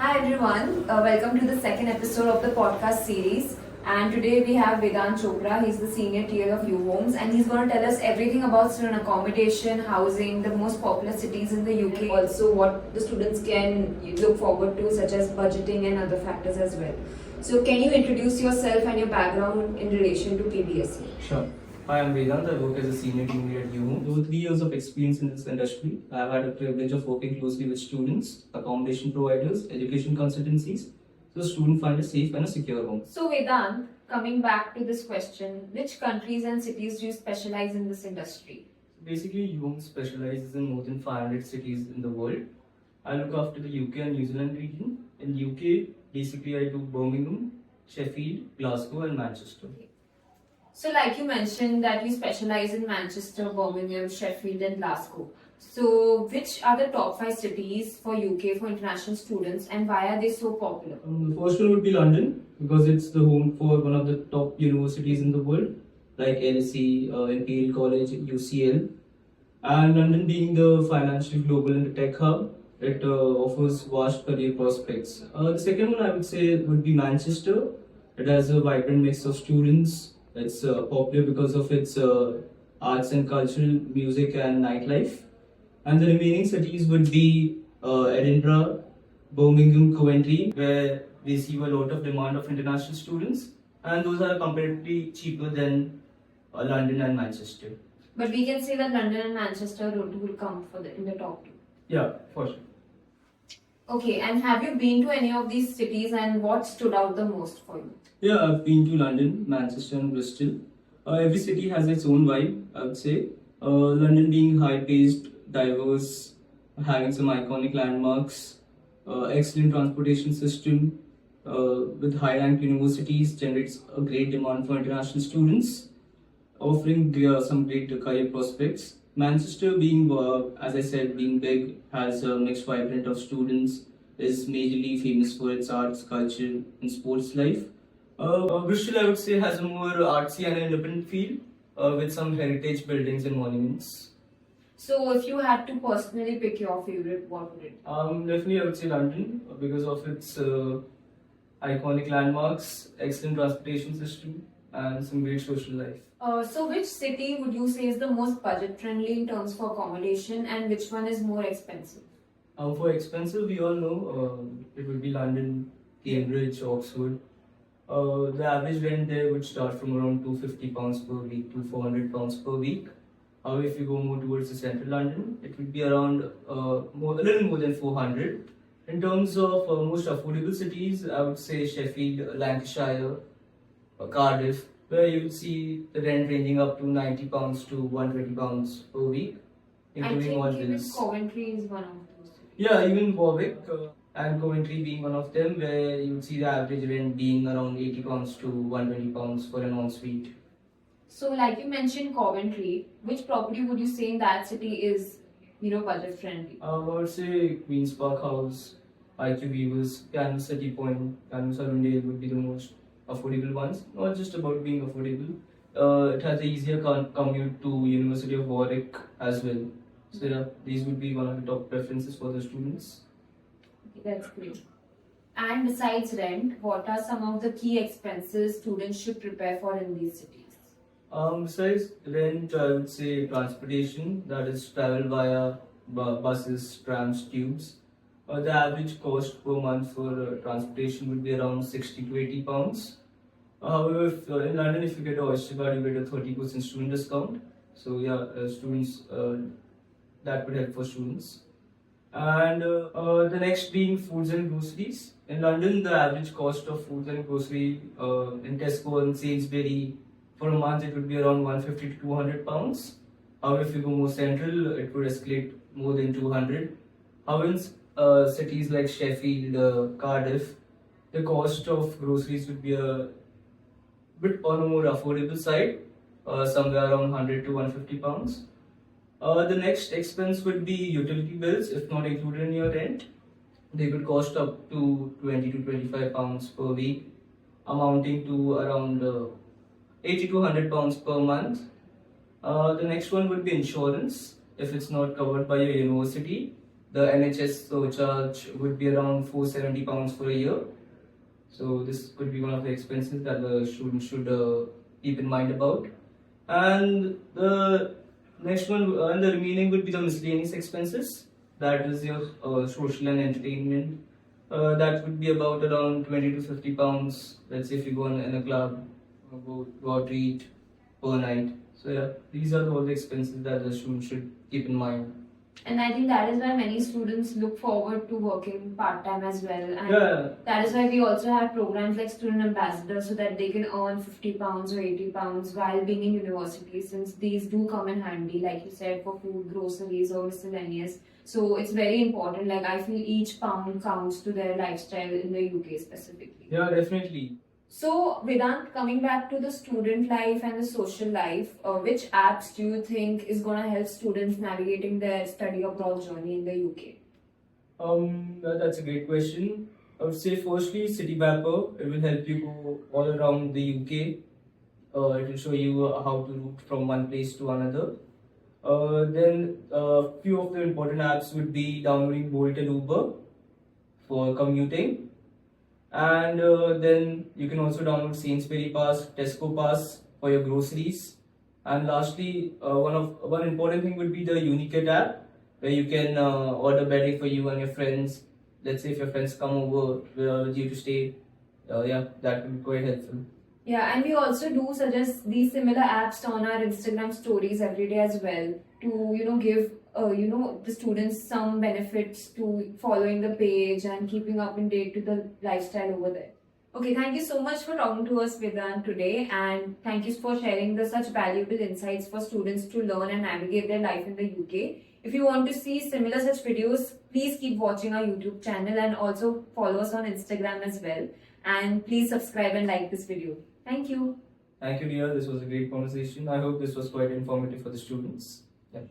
Hi everyone, welcome to the second episode of the podcast series. And today we have Vedaant Chopra. He's the senior tier of Uhomes, and he's going to tell us everything about student accommodation, housing, the most popular cities in the UK, also what the students can look forward to, such as budgeting and other factors as well. So, can you introduce yourself and your background in relation to PBSE? Sure. Hi, I'm Vedaant. I work as a senior team leader at Uhomes. Over 3 years of experience in this industry, I've had a privilege of working closely with students, accommodation providers, education consultancies, so students find a safe and a secure home. So, Vedant, coming back to this question, which countries and cities do you specialize in this industry? Basically, Uhomes specializes in more than 500 cities in the world. I look after the UK and New Zealand region. In UK, basically I do Birmingham, Sheffield, Glasgow and Manchester. So, like you mentioned that you specialize in Manchester, Birmingham, Sheffield and Glasgow. So, which are the top 5 cities for UK for international students and why are they so popular? The first one would be London because it's the home for one of the top universities in the world like LSE, Imperial College, UCL. And London being the financial, global and the tech hub, it offers vast career prospects. The second one I would say would be Manchester. It has a vibrant mix of students. It's popular because of its arts and cultural, music and nightlife. And the remaining cities would be Edinburgh, Birmingham, Coventry, where we see a lot of demand of international students. And those are comparatively cheaper than London and Manchester. But we can say that London and Manchester will come in the top 2. Yeah, for sure. Okay, and have you been to any of these cities and what stood out the most for you? Yeah, I've been to London, Manchester and Bristol. Every city has its own vibe, I would say. London being high-paced, diverse, having some iconic landmarks, excellent transportation system, with high-ranked universities generates a great demand for international students, offering some great career prospects. Manchester being, as I said, being big, has a mixed vibrant of students, is majorly famous for its arts, culture and sports life. Bristol, I would say, has a more artsy and independent feel, with some heritage buildings and monuments. So, if you had to personally pick your favorite, what would it be? Definitely, I would say London because of its iconic landmarks, excellent transportation system, and some great social life. So, which city would you say is the most budget friendly in terms for accommodation, and which one is more expensive? For expensive, we all know it would be London, Cambridge, Oxford. The average rent there would start from around £250 per week to £400 per week. However, if you go more towards the central London, it would be around a little more than 400. In terms of most affordable cities, I would say Sheffield, Lancashire, Cardiff, where you will see the rent ranging up to £90 to £120 per week, including all I think even bills. Coventry is one of those. Yeah, even Warwick and Coventry being one of them, where you would see the average rent being around £80 to £120 for an ensuite. So, like you mentioned, Coventry, which property would you say in that city is, budget friendly? I would say Queen's Park House, IQ Weavers, Canal City Point, Canal Surrendale would be the most affordable ones. Not just about being affordable. It has an easier commute to University of Warwick as well. So yeah, these would be one of the top preferences for the students. Okay, that's great. And besides rent, what are some of the key expenses students should prepare for in these cities? Besides rent, I would say transportation, that is travel via buses, trams, tubes. The average cost per month for transportation would be around 60 to 80 pounds. However, in London, if you get a Oyster card, you get a 30% student discount. So yeah, students, that would help for students. And the next being foods and groceries. In London, the average cost of foods and grocery in Tesco and Sainsbury for a month it would be around 150 to 200 pounds. However, if you go more central, it would escalate more than 200. However, in cities like Sheffield, Cardiff, the cost of groceries would be a bit on a more affordable side, somewhere around 100 to 150 pounds. The next expense would be utility bills, if not included in your rent. They could cost up to 20 to 25 pounds per week, amounting to around 80 to 100 pounds per month. The next one would be insurance. If it's not covered by your university, The NHS surcharge would be around £470 for a year. So this could be one of the expenses that the student should keep in mind about. And the next one, and the remaining would be the miscellaneous expenses. That is your social and entertainment. That would be about around 20 to £50. Let's say if you go in a club, go out to eat per night. So yeah, these are all the expenses that the student should keep in mind. And I think that is why many students look forward to working part time as well. And Yeah. that is why we also have programs like student ambassadors so that they can earn £50 or £80 while being in university, since these do come in handy, like you said, for food, groceries, or miscellaneous. So it's very important. Like I feel each pound counts to their lifestyle in the UK specifically. Yeah, definitely. So, Vedant, coming back to the student life and the social life, which apps do you think is going to help students navigating their study abroad journey in the UK? That's a great question. I would say firstly, City Mapper. It will help you go all around the UK. It will show you how to route from one place to another. Then a few of the important apps would be downloading Bolt and Uber for commuting. And then you can also download Sainsbury Pass, Tesco Pass for your groceries. And lastly, one important thing would be the Unikit app, where you can order bedding for you and your friends. Let's say if your friends come over with you to stay, yeah, that would be quite helpful. Yeah, and we also do suggest these similar apps on our Instagram stories every day as well to give the students some benefits to following the page and keeping up in date to the lifestyle over there. Okay, thank you so much for talking to us, Vedant, today, and thank you for sharing the such valuable insights for students to learn and navigate their life in the UK. If you want to see similar such videos, please keep watching our YouTube channel and also follow us on Instagram as well. And please subscribe and like this video. Thank you. Thank you, dear. This was a great conversation. I hope this was quite informative for the students. Yeah.